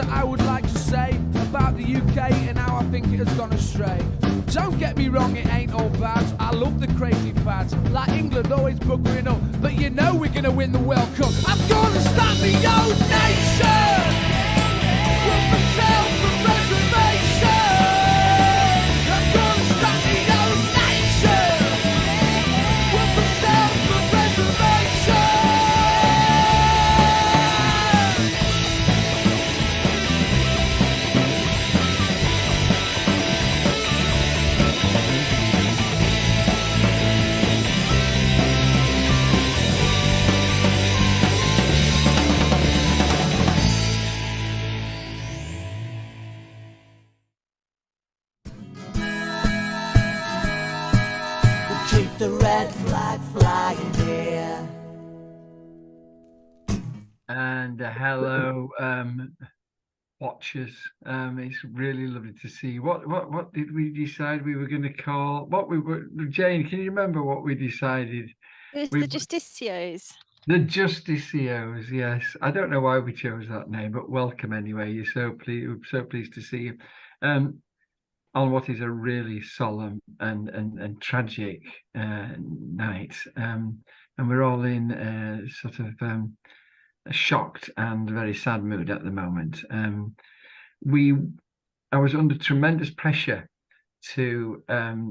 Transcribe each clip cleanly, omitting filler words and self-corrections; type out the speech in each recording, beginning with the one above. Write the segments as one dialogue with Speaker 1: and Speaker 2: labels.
Speaker 1: that I would like to say about the UK and how I think it has gone astray. Don't get me wrong, it ain't all bad. I love the crazy fads, like England always buggering up, but you know we're gonna win the World Cup. I'm gonna start the old nation with myself and reservation. I'm gonna start the old nation with myself and reservation.
Speaker 2: Keep the red flag flying here.
Speaker 3: And hello, watchers. It's really lovely to see you. What did we decide we were going to call? What we were, Jane? Can you remember what we decided?
Speaker 4: It was the Justicios.
Speaker 3: The Justicios. Yes, I don't know why we chose that name, but welcome anyway. You're so pleased to see you. On what is a really solemn and tragic night, and we're all in sort of a shocked and very sad mood at the moment. I was under tremendous pressure to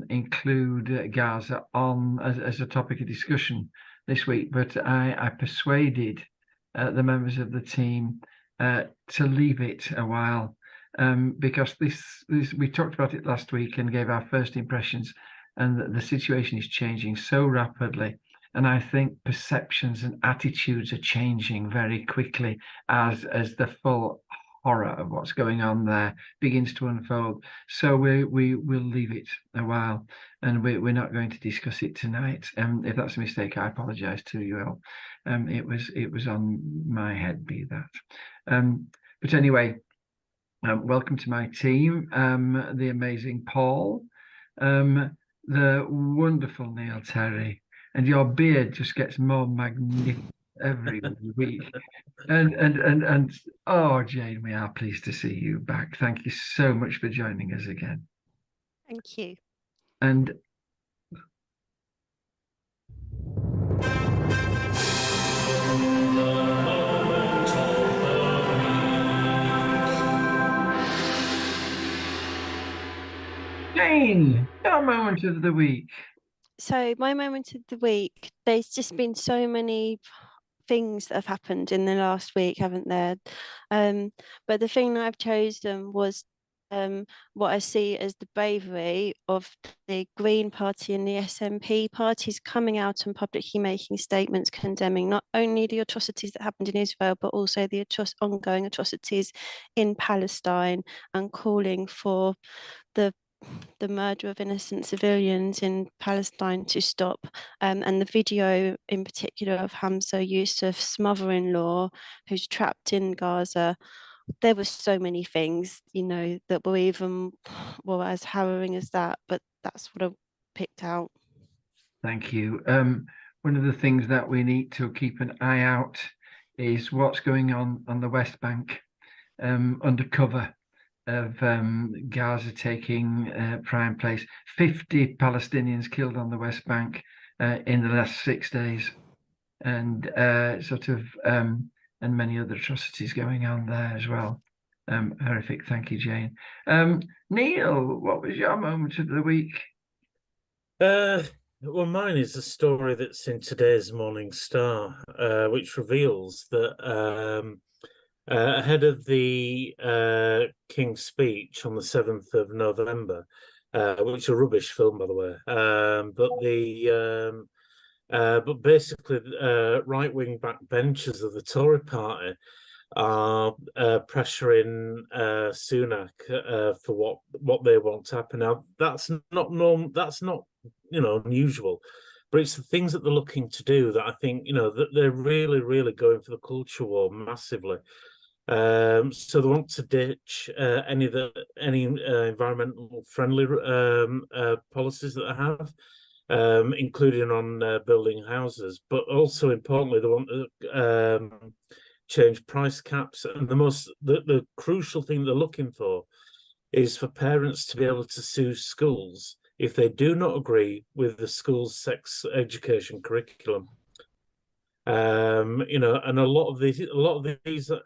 Speaker 3: include Gaza on as a topic of discussion this week, but I persuaded the members of the team to leave it a while. Because this we talked about it last week and gave our first impressions, and the situation is changing so rapidly, and I think perceptions and attitudes are changing very quickly as the full horror of what's going on there begins to unfold. So we will leave it a while, and we're not going to discuss it tonight. If that's a mistake, I apologize to you all. It was on my head, be that. But anyway. Welcome to my team, the amazing Paul, the wonderful Neil Terry, and your beard just gets more magnificent every week. And oh, Jane, we are pleased to see you back. Thank you so much for joining us again.
Speaker 4: Thank you.
Speaker 3: And Jane, your moment of the week.
Speaker 4: So my moment of the week, there's just been so many things that have happened in the last week, haven't there? But the thing that I've chosen was what I see as the bravery of the Green Party and the SNP parties coming out and publicly making statements condemning not only the atrocities that happened in Israel, but also the ongoing atrocities in Palestine, and calling for the murder of innocent civilians in Palestine to stop, and the video in particular of Hamza Yusuf's mother-in-law who's trapped in Gaza. There were so many things, that were even as harrowing as that, but that's what I picked out.
Speaker 3: Thank you. One of the things that we need to keep an eye out is what's going on the West Bank, under cover of Gaza taking prime place. 50 Palestinians killed on the West Bank in the last 6 days, and and many other atrocities going on there as well. Horrific. Thank you, Jane. Neil, what was your moment of the week?
Speaker 5: Well, mine is a story that's in today's Morning Star, which reveals that ahead of the King's speech on the 7th of November, which is a rubbish film, by the way, but basically right-wing backbenchers of the Tory party are pressuring Sunak for what they want to happen. Now, that's not normal. That's not unusual, but it's the things that they're looking to do that I think that they're really going for the culture war massively. So they want to ditch any environmental friendly policies that they have, including on building houses, but also importantly they want to change price caps, and the crucial thing they're looking for is for parents to be able to sue schools if they do not agree with the school's sex education curriculum. And a lot of these,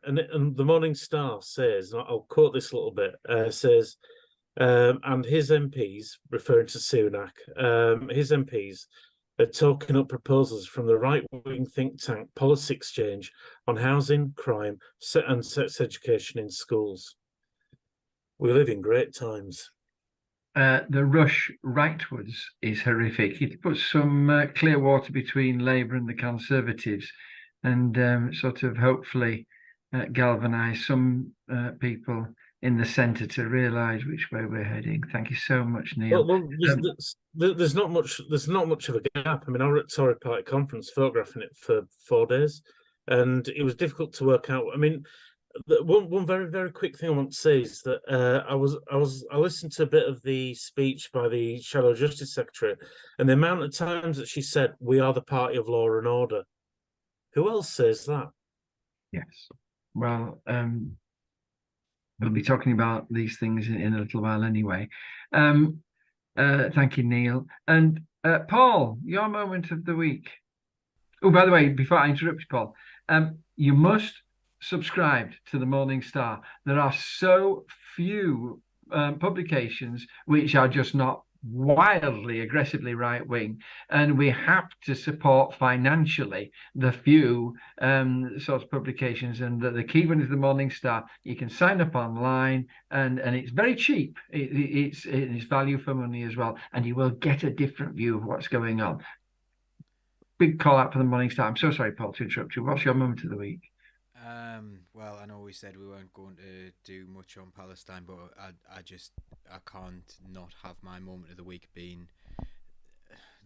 Speaker 5: and the Morning Star says, and I'll quote this a little bit, says, and his MPs, referring to Sunak, his MPs are talking up proposals from the right-wing think tank Policy Exchange on housing, crime, and sex education in schools. We live in great times.
Speaker 3: The rush rightwards is horrific. It puts some clear water between Labour and the Conservatives, and sort of hopefully galvanise some people in the centre to realise which way we're heading. Thank you so much, Neil.
Speaker 5: Well, there's not much. There's not much of a gap. I mean, I was at Tory Party conference photographing it for 4 days, and it was difficult to work out. I mean, one very, very quick thing I want to say is that I listened to a bit of the speech by the Shadow Justice Secretary, and the amount of times that she said, "We are the party of law and order." Who else says that?
Speaker 3: Yes. Well, we'll be talking about these things in a little while anyway. Thank you, Neil. And Paul, your moment of the week. Oh, by the way, before I interrupt you, Paul, you must subscribe to the Morning Star. There are so few publications which are just not wildly aggressively right wing, and we have to support financially the few sorts of publications, and the key one is the Morning Star. You can sign up online, and it's very cheap. It's value for money as well, and you will get a different view of what's going on. Big call out for the Morning Star. I'm so sorry, Paul, to interrupt you. What's your moment of the week?
Speaker 6: Well, I know we said we weren't going to do much on Palestine, but I can't not have my moment of the week being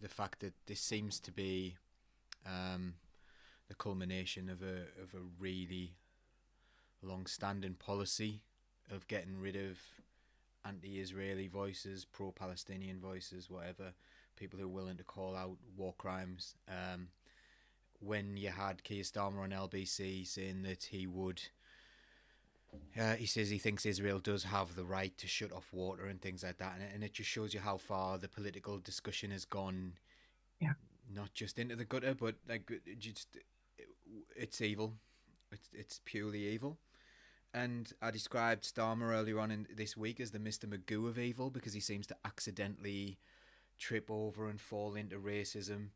Speaker 6: the fact that this seems to be the culmination of a really long-standing policy of getting rid of anti-Israeli voices, pro-Palestinian voices, whatever, people who are willing to call out war crimes. When you had Keir Starmer on LBC saying that he says he thinks Israel does have the right to shut off water and things like that, and it just shows you how far the political discussion has gone.
Speaker 3: Yeah.
Speaker 6: Not just into the gutter, but it's evil. It's purely evil. And I described Starmer earlier on in this week as the Mr. Magoo of evil, because he seems to accidentally trip over and fall into racism.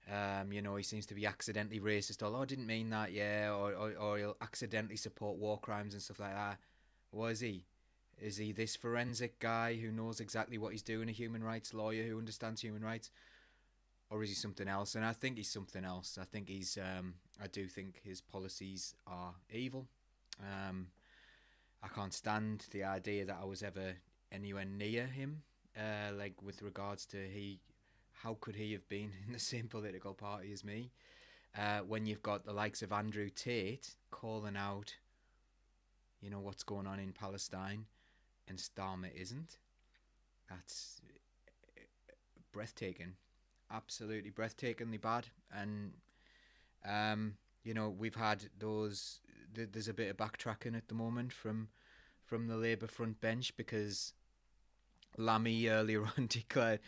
Speaker 6: He seems to be accidentally racist. I didn't mean that, or he'll accidentally support war crimes and stuff like that. What is he? Is he this forensic guy who knows exactly what he's doing, a human rights lawyer who understands human rights? Or is he something else? And I think he's something else. I think I do think his policies are evil. I can't stand the idea that I was ever anywhere near him, with regards to how could he have been in the same political party as me? When you've got the likes of Andrew Tate calling out, what's going on in Palestine, and Starmer isn't. That's breathtaking, absolutely breathtakingly bad. And we've had those. There's a bit of backtracking at the moment from the Labour front bench, because Lammy earlier on declared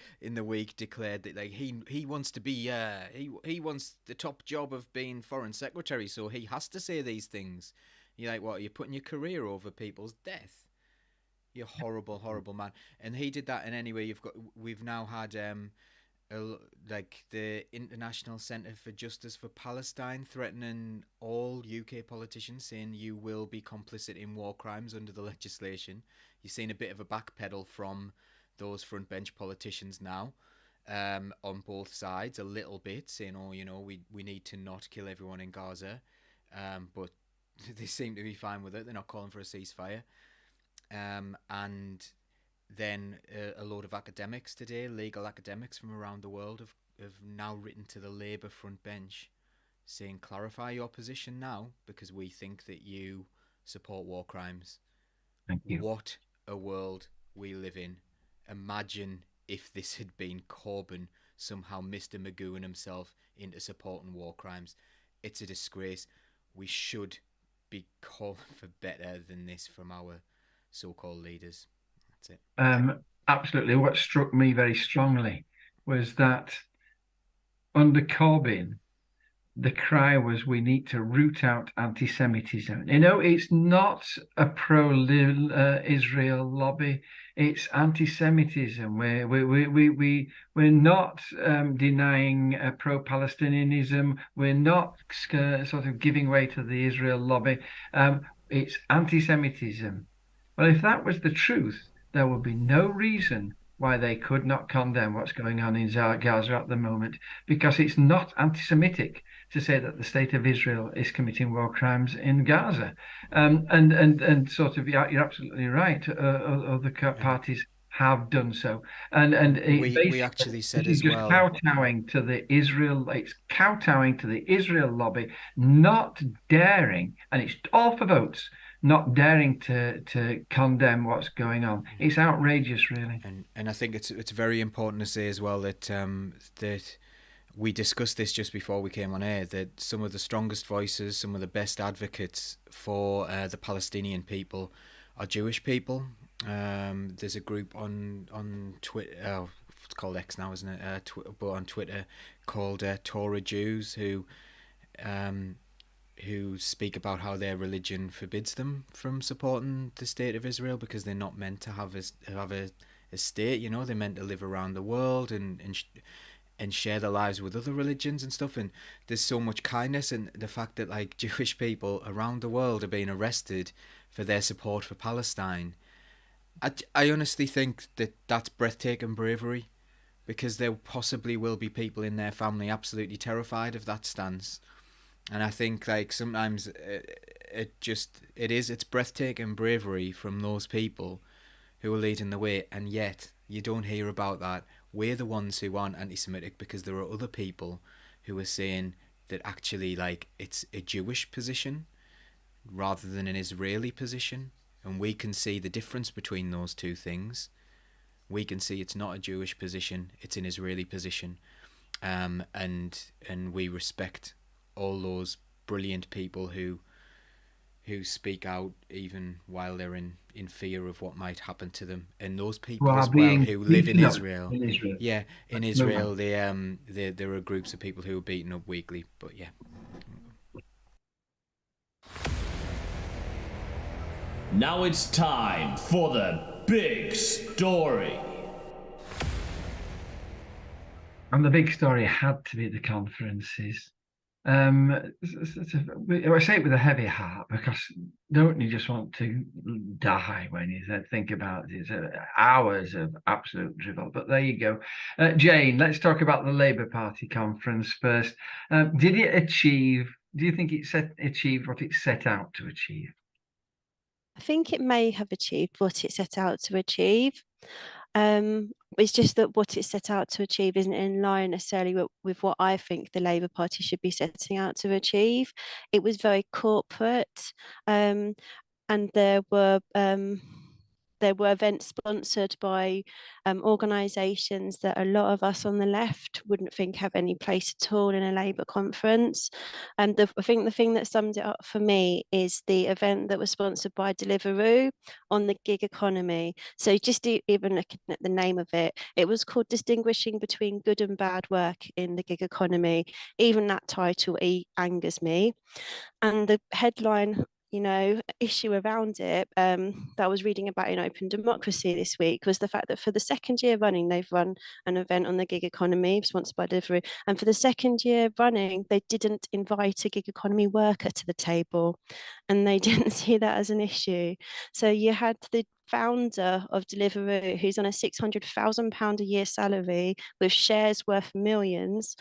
Speaker 6: that he wants to be he wants the top job of being foreign secretary, so he has to say these things. You're like, what? You're putting your career over people's death? You horrible, horrible man. And he did that. And anyway, we've now had the International Centre for Justice for Palestine threatening all UK politicians, saying you will be complicit in war crimes under the legislation. You've seen a bit of a backpedal from those front bench politicians now, on both sides, a little bit, saying, we need to not kill everyone in Gaza, but they seem to be fine with it. They're not calling for a ceasefire. And then a load of academics today, legal academics from around the world, have now written to the Labour front bench saying, clarify your position now, because we think that you support war crimes.
Speaker 3: Thank you.
Speaker 6: What a world we live in. Imagine if this had been Corbyn somehow Mr. Magoo himself into supporting war crimes. It's a disgrace. We should be calling for better than this from our so-called leaders. That's it.
Speaker 3: Absolutely. What struck me very strongly was that under Corbyn, the cry was, we need to root out anti-Semitism. It's not a pro-Israel lobby. It's anti-Semitism. We're not denying pro-Palestinianism. We're not sort of giving way to the Israel lobby. It's anti-Semitism. Well, if that was the truth, there would be no reason why they could not condemn what's going on in Gaza at the moment, because it's not anti-Semitic to say that the state of Israel is committing war crimes in Gaza. And sort of, you're absolutely right. Other parties have done so, and
Speaker 6: we actually said as well,
Speaker 3: kowtowing to the Israel lobby, not daring, and it's all for votes, not daring to condemn what's going on. It's outrageous, really.
Speaker 6: And I think it's very important to say as well that that we discussed this just before we came on air, that some of the strongest voices, some of the best advocates for the Palestinian people are Jewish people. There's a group on Twitter, it's called X now, isn't it? But on Twitter, called Torah Jews, who speak about how their religion forbids them from supporting the state of Israel because they're not meant to have a state. They're meant to live around the world and share their lives with other religions and stuff. And there's so much kindness, and the fact that like Jewish people around the world are being arrested for their support for Palestine. I honestly think that that's breathtaking bravery, because there possibly will be people in their family absolutely terrified of that stance. And I think like sometimes it's breathtaking bravery from those people who are leading the way, and yet you don't hear about that. We're the ones who aren't anti-Semitic because there are other people who are saying that actually like it's a Jewish position rather than an Israeli position, and we can see the difference between those two things. We can see it's not a Jewish position, it's an Israeli position, and we respect all those brilliant people who speak out even while they're in fear of what might happen to them, and those people as well who live in Israel. Yeah, in Israel, there are groups of people who are beaten up weekly. But yeah.
Speaker 7: Now it's time for the big story.
Speaker 3: And the big story had to be the conferences. I say it with a heavy heart, because don't you just want to die when you think about it? It's hours of absolute drivel. But there you go. Jane, let's talk about the Labour Party conference first. Did it achieve? Do you think it achieved what it set out to achieve?
Speaker 4: I think it may have achieved what it set out to achieve. It's just that what it set out to achieve isn't in line necessarily with what I think the Labour Party should be setting out to achieve. It was very corporate, and there were events sponsored by organisations that a lot of us on the left wouldn't think have any place at all in a Labour conference. And I think the thing that summed it up for me is the event that was sponsored by Deliveroo on the gig economy. So just even looking at the name of it, it was called Distinguishing Between Good and Bad Work in the Gig Economy. Even that title angers me. And the headline issue around it that I was reading about in Open Democracy this week was the fact that for the second year running, they've run an event on the gig economy sponsored by Deliveroo, and for the second year running, they didn't invite a gig economy worker to the table, and they didn't see that as an issue. So you had the founder of Deliveroo, who's on a £600,000 a year salary with shares worth millions,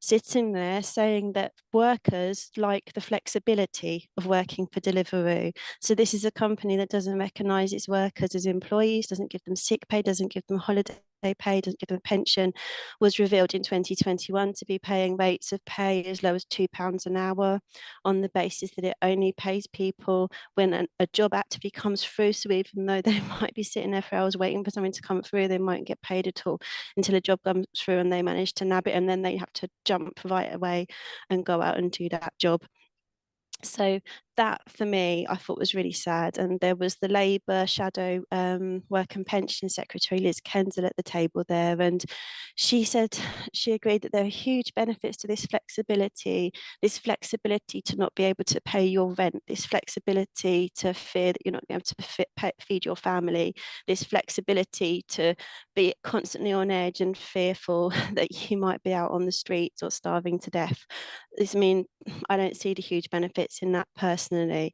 Speaker 4: sitting there saying that workers like the flexibility of working for Deliveroo. So this is a company that doesn't recognise its workers as employees, doesn't give them sick pay, doesn't give them holiday pay, doesn't give them a pension, was revealed in 2021 to be paying rates of pay as low as £2 an hour on the basis that it only pays people when a job activity comes through. So even though they might be sitting there for hours waiting for something to come through, they might get paid at all until a job comes through and they manage to nab it, and then they have to jump right away and go out and do that job. So that for me, I thought was really sad. And there was the Labour shadow work and pension secretary, Liz Kendall, at the table there. And she said she agreed that there are huge benefits to this flexibility to not be able to pay your rent, this flexibility to fear that you're not going to be able to feed your family, this flexibility to be constantly on edge and fearful that you might be out on the streets or starving to death. I don't see the huge benefits in that personally.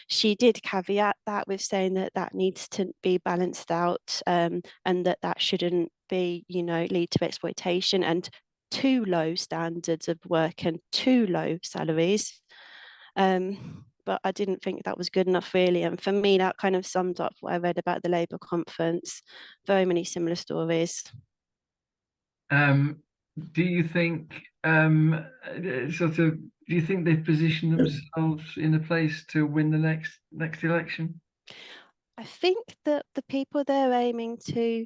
Speaker 4: She did caveat that with saying that that needs to be balanced out, and that shouldn't be, lead to exploitation and too low standards of work and too low salaries. But I didn't think that was good enough, really. And for me, that kind of summed up what I read about the Labour conference. Very many similar stories.
Speaker 3: Do you think do you think they've positioned themselves in a place to win the next election?
Speaker 4: I think that the people they're aiming to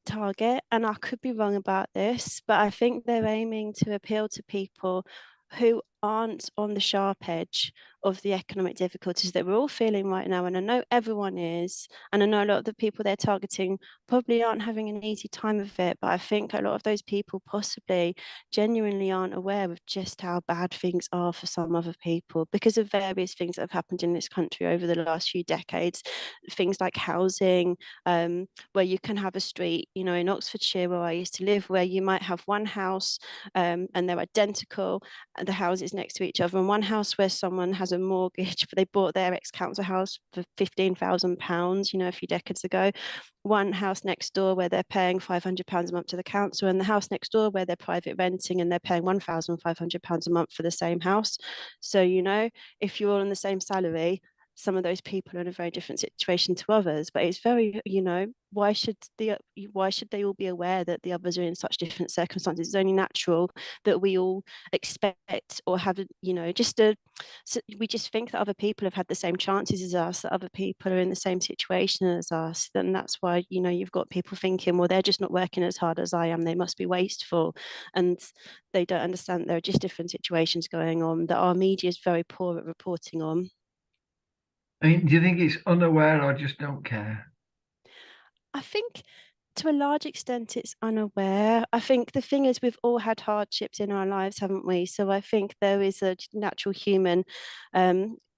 Speaker 4: target, and I could be wrong about this, but I think they're aiming to appeal to people who aren't on the sharp edge of the economic difficulties that we're all feeling right now. And I know everyone is, and I know a lot of the people they're targeting probably aren't having an easy time of it, but I think a lot of those people possibly genuinely aren't aware of just how bad things are for some other people because of various things that have happened in this country over the last few decades. Things like housing, where you can have a street, in Oxfordshire where I used to live, where you might have one house and they're identical, and the houses next to each other, and one house where someone has a mortgage, but they bought their ex-council house for £15,000, a few decades ago. One house next door where they're paying £500 a month to the council, and the house next door where they're private renting and they're paying £1,500 a month for the same house. So, if you're all on the same salary, some of those people are in a very different situation to others. But it's very, why should they all be aware that the others are in such different circumstances? It's only natural that we all expect or have, we just think that other people have had the same chances as us, that other people are in the same situation as us. And that's why, you've got people thinking, well, they're just not working as hard as I am, they must be wasteful. And they don't understand there are just different situations going on that our media is very poor at reporting on.
Speaker 3: I mean, do you think it's unaware or just don't care?
Speaker 4: I think to a large extent it's unaware. I think the thing is we've all had hardships in our lives, haven't we? So I think there is a natural human,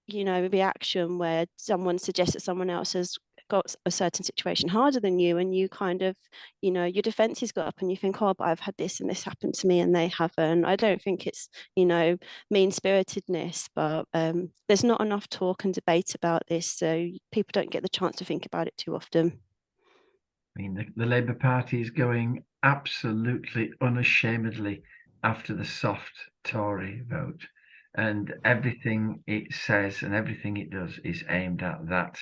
Speaker 4: reaction where someone suggests that someone else has got a certain situation harder than you, and you kind of, your defenses go up and you think, oh, but I've had this and this happened to me and they haven't. I don't think it's, mean-spiritedness, but there's not enough talk and debate about this, so people don't get the chance to think about it too often.
Speaker 3: I mean, the Labour Party is going absolutely unashamedly after the soft Tory vote, and everything it says and everything it does is aimed at that.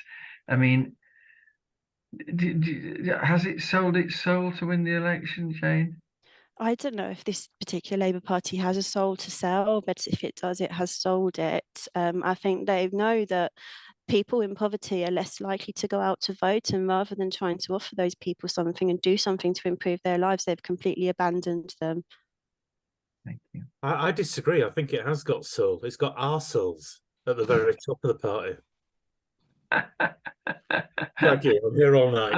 Speaker 3: I mean, has it sold its soul to win the election, Jane?
Speaker 4: I don't know if this particular Labour Party has a soul to sell, but if it does, it has sold it. I think they know that people in poverty are less likely to go out to vote, and rather than trying to offer those people something and do something to improve their lives, they've completely abandoned them.
Speaker 3: Thank you.
Speaker 5: I disagree. I think it has got soul. It's got our souls at the very top of the party. Thank you. I'm here all night.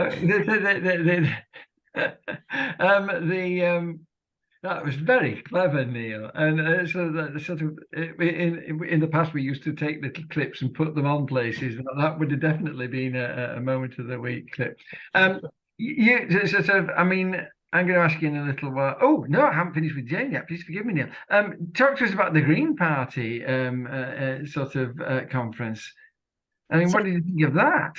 Speaker 3: That was very clever, Neil. And so that sort of in the past we used to take little clips and put them on places. That would have definitely been a moment of the week clip. You sort of, I mean, I'm going to ask you in a little while. Oh no, I haven't finished with Jane yet. Please forgive me, Neil. Talk to us about the Green Party conference. I mean, what did you think of that?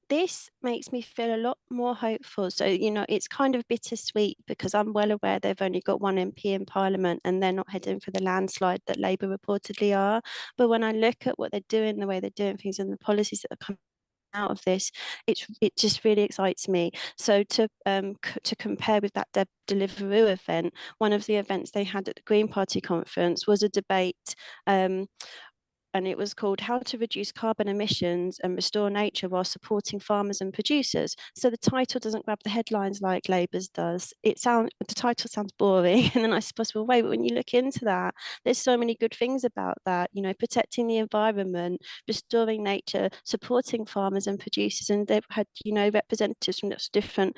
Speaker 4: This makes me feel a lot more hopeful. So, it's kind of bittersweet because I'm well aware they've only got one MP in Parliament and they're not heading for the landslide that Labour reportedly are. But when I look at what they're doing, the way they're doing things and the policies that are coming out of this, it just really excites me. So to compare with that Deliveroo event, one of the events they had at the Green Party conference was a debate and it was called How to Reduce Carbon Emissions and Restore Nature While Supporting Farmers and Producers. So the title doesn't grab the headlines like Labour's does. The title sounds boring, and then I suppose, well, wait, but when you look into that, there's so many good things about that. You know, protecting the environment, restoring nature, supporting farmers and producers, and they've had, you know, representatives from lots of different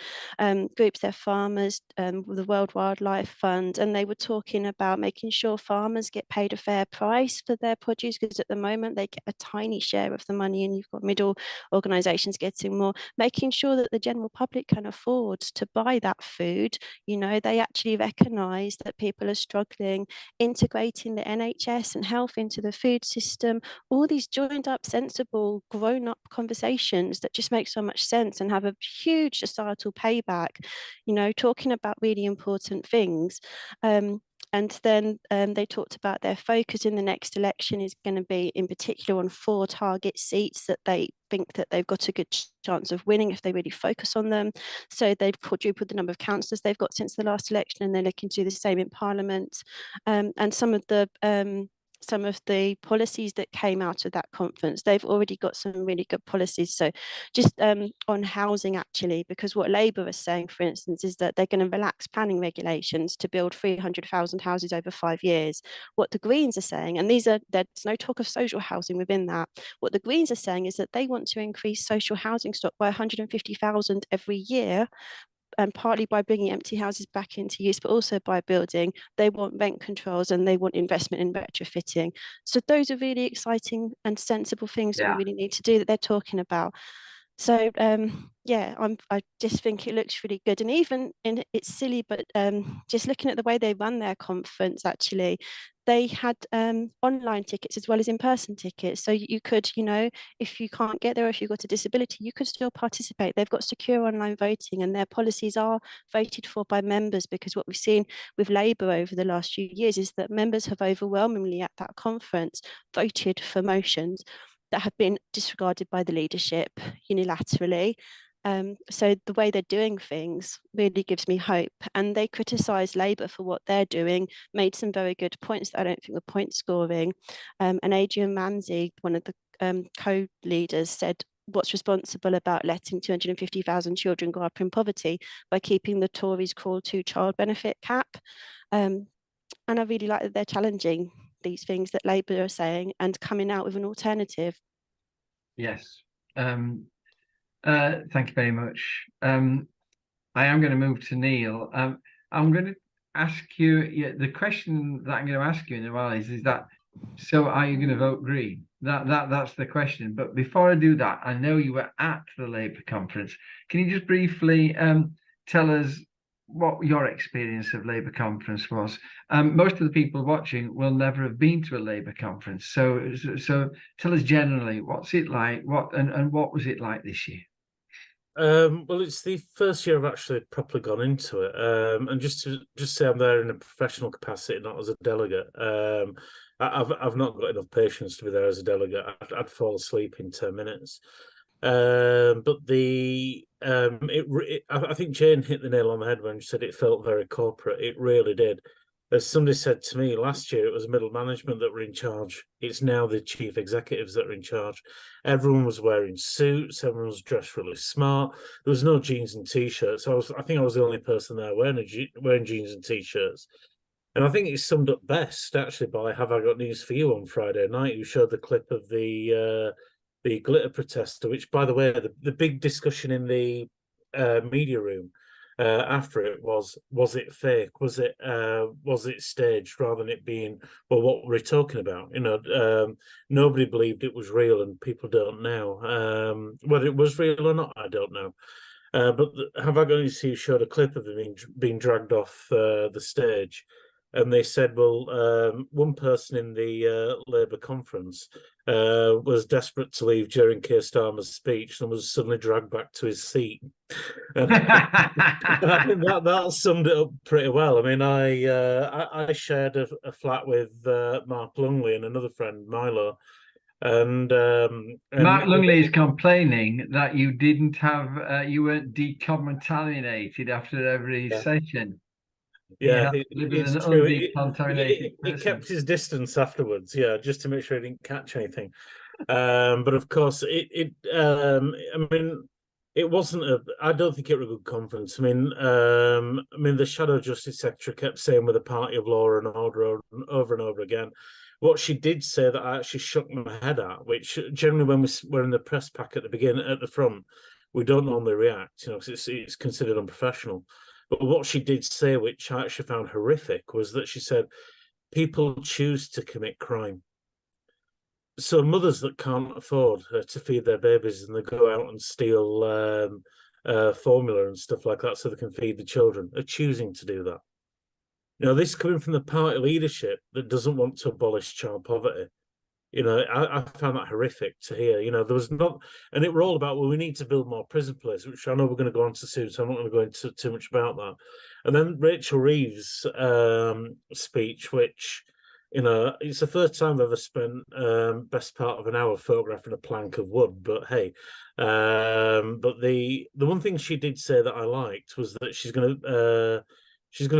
Speaker 4: groups. They're farmers, the World Wildlife Fund, and they were talking about making sure farmers get paid a fair price for their produce, because at the moment they get a tiny share of the money, and you've got middle organisations getting more. Making sure that the general public can afford to buy that food. You know, they actually recognise that people are struggling, integrating the NHS and health into the food system. All these joined up, sensible, grown up conversations that just make so much sense and have a huge societal payback, you know, talking about really important things. And then they talked about their focus in the next election is going to be in particular on 4 target seats that they think that they've got a good chance of winning if they really focus on them. So they've quadrupled the number of councillors they've got since the last election, and they're looking to do the same in Parliament. And some of the policies that came out of that conference, they've already got some really good policies. So just on housing, actually, because what Labour is saying, for instance, is that they're going to relax planning regulations to build 300,000 houses over 5 years. What the Greens are saying, and there's no talk of social housing within that, what the Greens are saying is that they want to increase social housing stock by 150,000 every year, and partly by bringing empty houses back into use, but also by building. They want rent controls and they want investment in retrofitting. So those are really exciting and sensible things that we really need to do that they're talking about. So yeah, I just think it looks really good. And even it's silly, but just looking at the way they run their conference, actually, they had online tickets as well as in-person tickets. So you could, you know, if you can't get there, or if you've got a disability, you could still participate. They've got secure online voting, and their policies are voted for by members, because what we've seen with Labour over the last few years is that members have overwhelmingly at that conference voted for motions that have been disregarded by the leadership unilaterally. So the way they're doing things really gives me hope. And they criticised Labour for what they're doing, made some very good points that I don't think were point scoring. And Adrian Manzi, one of the co-leaders, said, what's responsible about letting 250,000 children grow up in poverty by keeping the Tories' cruel 2-child benefit cap? And I really like that they're challenging these things that Labour are saying and coming out with an alternative.
Speaker 3: Yes. Thank you very much. I am going to move to Neil. I'm going to ask you, the question that I'm going to ask you in a while is that, so are you going to vote Green? That's the question. But before I do that, I know you were at the Labour conference. Can you just briefly tell us what your experience of Labour conference was? Most of the people watching will never have been to a Labour conference. So tell us generally, what's it like? What was it like this year?
Speaker 5: Well, it's the first year I've actually properly gone into it, and just to say I'm there in a professional capacity, not as a delegate. I've not got enough patience to be there as a delegate. I'd fall asleep in 10 minutes. But I think Jane hit the nail on the head when she said it felt very corporate. It really did. As somebody said to me last year, it was middle management that were in charge. It's now the chief executives that are in charge. Everyone was wearing suits. Everyone was dressed really smart. There was no jeans and t-shirts. I think I was the only person there wearing jeans and t-shirts. And I think it's summed up best actually by Have I Got News for You on Friday night, who showed the clip of the glitter protester, which, by the way, the big discussion in the media room after it was it fake? Was it staged? Rather than it being, well, what were we talking about? You know, nobody believed it was real, and people don't now. Whether it was real or not, I don't know. But Have I Got News for You showed a clip of him being dragged off the stage. And they said, well, one person in the Labour conference was desperate to leave during Keir Starmer's speech and was suddenly dragged back to his seat. And I think that summed it up pretty well. I mean, I shared a flat with Mark Lungley and another friend, Milo. And
Speaker 3: Mark Lungley is complaining that you didn't have, you weren't decontaminated after every session.
Speaker 5: Yeah,
Speaker 3: living
Speaker 5: it's
Speaker 3: an
Speaker 5: true.
Speaker 3: undecontaminated
Speaker 5: He
Speaker 3: person.
Speaker 5: kept his distance afterwards, yeah, just to make sure he didn't catch anything. But of course, I mean, it wasn't a. I don't think it was a good conference. I mean, the Shadow Justice Secretary kept saying with a party of law and order over and over again. What she did say that I actually shook my head at, which generally when we're in the press pack at the beginning, at the front, we don't normally react, you know, because it's considered unprofessional. But what she did say, which I actually found horrific, was that she said people choose to commit crime. So mothers that can't afford to feed their babies and they go out and steal formula and stuff like that so they can feed the children are choosing to do that. You know, this coming from the party leadership that doesn't want to abolish child poverty. You know, I found that horrific to hear. You know, there was not, and it were all about, well, we need to build more prison places, which I know we're going to go on to soon, so I'm not going to go into too much about that. And then Rachel Reeves' speech, which, you know, it's the first time I've ever spent best part of an hour photographing a plank of wood. But hey, but the one thing she did say that I liked was that she's going to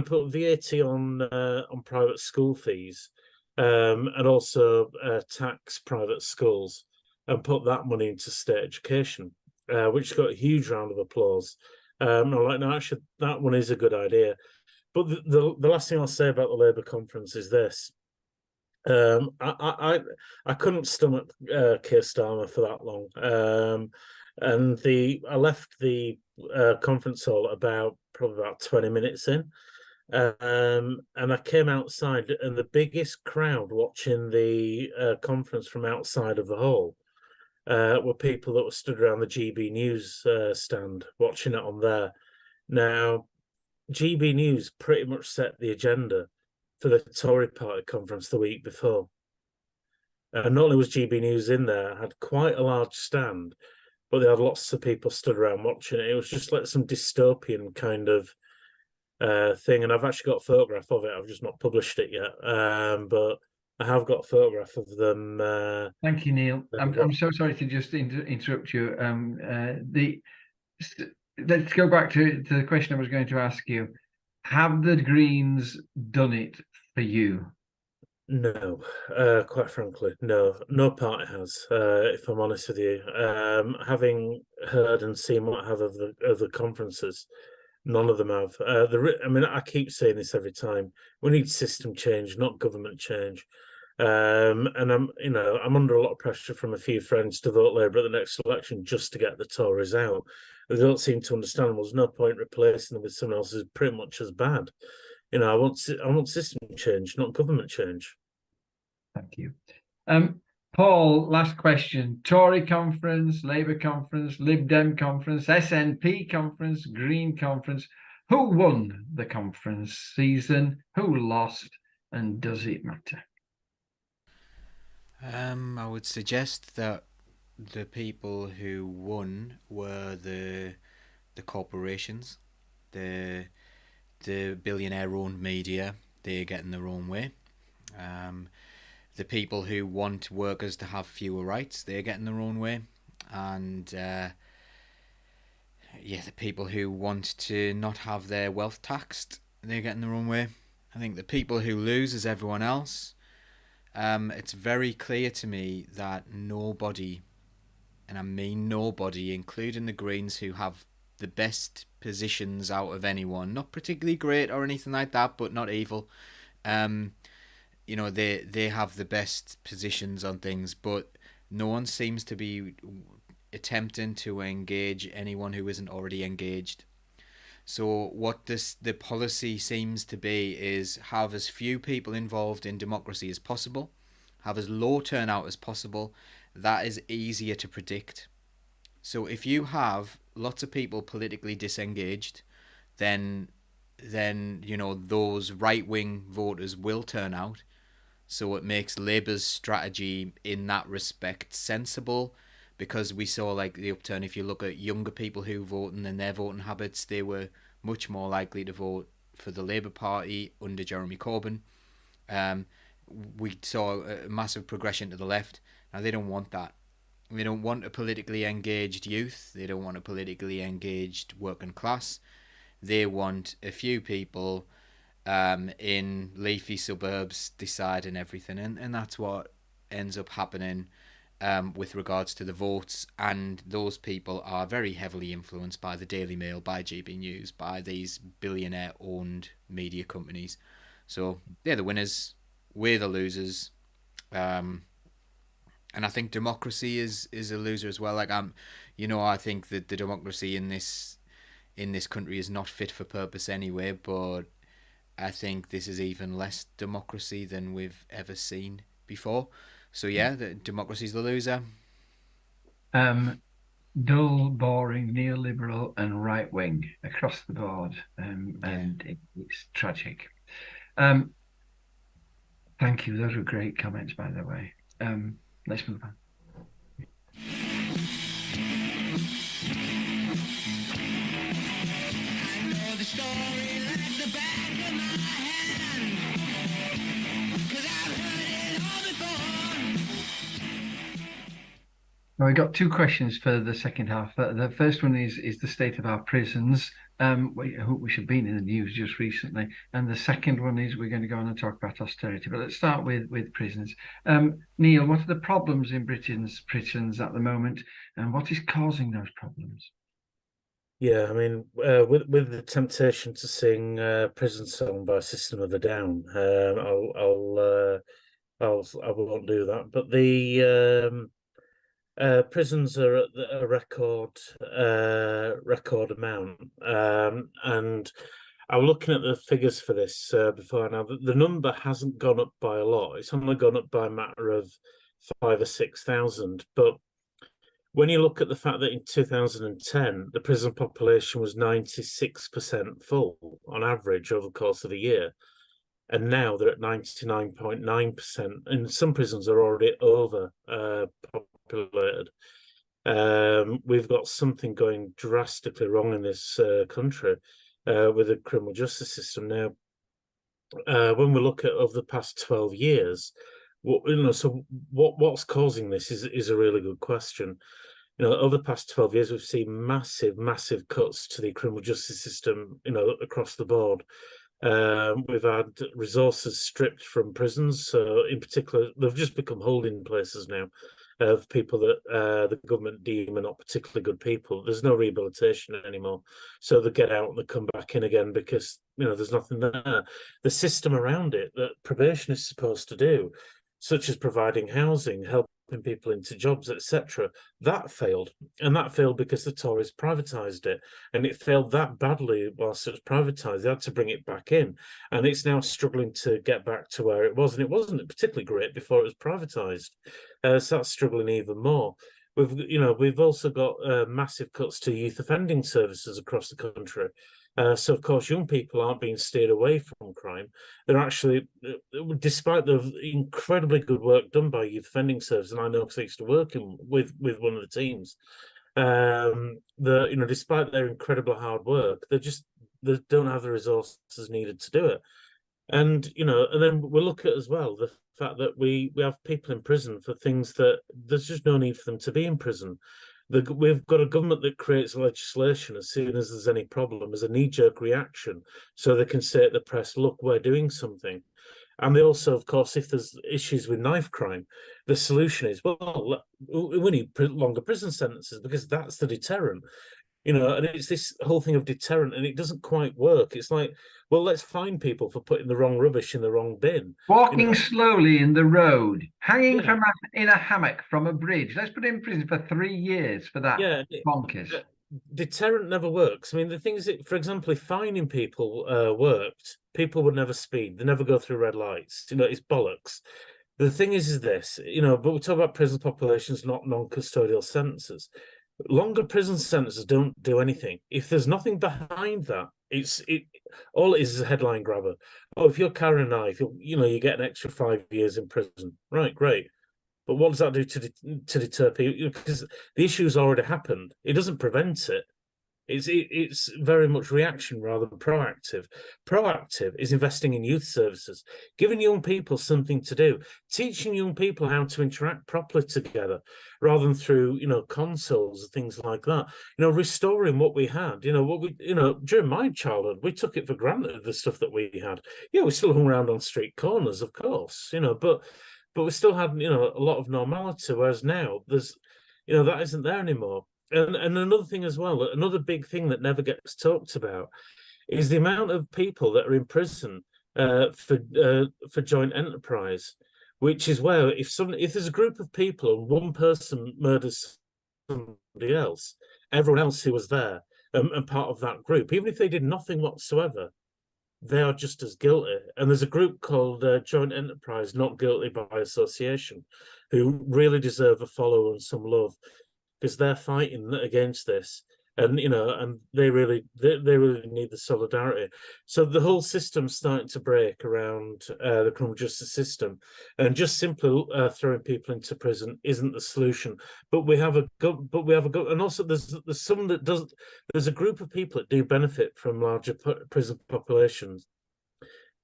Speaker 5: put VAT on private school fees. And also tax private schools and put that money into state education, which got a huge round of applause. I'm like, no, actually, that one is a good idea. But the last thing I'll say about the Labour conference is this. I couldn't stomach Keir Starmer for that long. And I left the conference hall probably about 20 minutes in. And I came outside, and the biggest crowd watching the conference from outside of the hall were people that were stood around the GB News stand watching it on there. Now, GB News pretty much set the agenda for the Tory Party conference the week before. Not only was GB News in there, had quite a large stand, but they had lots of people stood around watching it. It was just like some dystopian kind of thing, and I've actually got a photograph of it. I've just not published it yet, but I have got a photograph of them.
Speaker 3: Thank you, Neil. I'm so sorry to just interrupt you. Let's go back to the question I was going to ask you. Have the Greens done it for you?
Speaker 5: No, quite frankly, no party has. If I'm honest with you, having heard and seen what I have of the conferences, none of them have. I mean, I keep saying this every time. We need system change, not government change. And I'm under a lot of pressure from a few friends to vote Labour at the next election just to get the Tories out. They don't seem to understand. Well, there's no point replacing them with someone else who's pretty much as bad. You know, I want system change, not government change.
Speaker 3: Thank you. Paul, last question. Tory conference, Labour conference, Lib Dem conference, SNP conference, Green conference. Who won the conference season? Who lost? And does it matter?
Speaker 6: I would suggest that the people who won were the corporations, the billionaire-owned media. They're getting their own way. The people who want workers to have fewer rights, they're getting their own way. And the people who want to not have their wealth taxed, they're getting their own way. I think the people who lose is everyone else. It's very clear to me that nobody, and I mean nobody, including the Greens, who have the best positions out of anyone, not particularly great or anything like that, but not evil. You know, they have the best positions on things, but no one seems to be attempting to engage anyone who isn't already engaged. So what the policy seems to be is have as few people involved in democracy as possible, have as low turnout as possible. That is easier to predict. So if you have lots of people politically disengaged, then you know those right-wing voters will turn out. So it makes Labour's strategy in that respect sensible, because we saw like the upturn. If you look at younger people who vote and their voting habits, they were much more likely to vote for the Labour Party under Jeremy Corbyn. We saw a massive progression to the left. Now they don't want that. They don't want a politically engaged youth. They don't want a politically engaged working class. They want a few people in leafy suburbs deciding everything, and that's what ends up happening with regards to the votes. And those people are very heavily influenced by the Daily Mail, by GB News, by these billionaire-owned media companies. So they're the winners, we're the losers, and I think democracy is a loser as well. Like I think that the democracy in this country is not fit for purpose anyway, but I think this is even less democracy than we've ever seen before. So yeah, the democracy's the loser.
Speaker 3: Dull, boring, neoliberal, and right wing across the board, and it's tragic. Thank you. Those were great comments, by the way. Let's move on. Well, we got two questions for the second half. The first one is the state of our prisons, which have been in the news just recently, and the second one is we're going to go on and talk about austerity. But let's start with prisons. Neil, what are the problems in Britain's prisons at the moment, and what is causing those problems?
Speaker 5: Yeah, I mean, with the temptation to sing "Prison Song" by System of a Down, I won't do that. But the prisons are at a record amount, and I'm looking at the figures for this before now. The number hasn't gone up by a lot. It's only gone up by a matter of 5,000 or 6,000. But when you look at the fact that in 2010 the prison population was 96% full on average over the course of a year, and now they're at 99.9%, and some prisons are already over populated. We've got something going drastically wrong in this country with the criminal justice system now. When we look at over the past 12 years, what's causing this is a really good question. Over the past 12 years, we've seen massive cuts to the criminal justice system, across the board. We've had resources stripped from prisons. So in particular, they've just become holding places now of people that the government deem are not particularly good people. There's no rehabilitation anymore. So they get out and they come back in again because, there's nothing there. The system around it that probation is supposed to do, such as providing housing, helping people into jobs, etc., that failed. And that failed because the Tories privatised it. And it failed that badly whilst it was privatised. They had to bring it back in. And it's now struggling to get back to where it was. And it wasn't particularly great before it was privatised. So that's struggling even more. We've also got massive cuts to youth offending services across the country. So, of course, young people aren't being steered away from crime. They're actually, despite the incredibly good work done by youth offending services, and I know because I used to work with one of the teams, despite their incredible hard work, they don't have the resources needed to do it. And then we look at as well the fact that we have people in prison for things that there's just no need for them to be in prison. We've got a government that creates legislation as soon as there's any problem as a knee-jerk reaction, so they can say at the press, "Look, we're doing something." And they also, of course, if there's issues with knife crime, the solution is, well, we need longer prison sentences because that's the deterrent. And it's this whole thing of deterrent, and it doesn't quite work. It's like, well, let's fine people for putting the wrong rubbish in the wrong bin.
Speaker 3: Walking slowly in the road, hanging in a hammock from a bridge. Let's put him in prison for 3 years for that. Yeah, bonkers.
Speaker 5: Deterrent never works. I mean, the thing is, for example, if fining people worked, people would never speed. They never go through red lights. It's bollocks. The thing is this, but we talk about prison populations, not non-custodial sentences. Longer prison sentences don't do anything. If there's nothing behind that, all it is a headline grabber. Oh, if you're carrying a knife, you get an extra 5 years in prison. Right, great. But what does that do to deter people? Because the issue's already happened. It doesn't prevent it. It's very much reaction rather than proactive. Proactive is investing in youth services, giving young people something to do, teaching young people how to interact properly together, rather than through consoles and things like that. Restoring what we had. During my childhood, we took it for granted, the stuff that we had. Yeah, we still hung around on street corners, of course. But we still had a lot of normality. Whereas now there's that isn't there anymore. And another thing as well, another big thing that never gets talked about is the amount of people that are in prison for joint enterprise, which is where if there's a group of people and one person murders somebody else, everyone else who was there and part of that group, even if they did nothing whatsoever, they are just as guilty. And there's a group called Joint Enterprise, Not Guilty by Association, who really deserve a follow and some love, because they're fighting against this, and and they really need the solidarity. So the whole system's starting to break around the criminal justice system, and just simply throwing people into prison isn't the solution. But we have and also there's some that does. There's a group of people that do benefit from larger prison populations.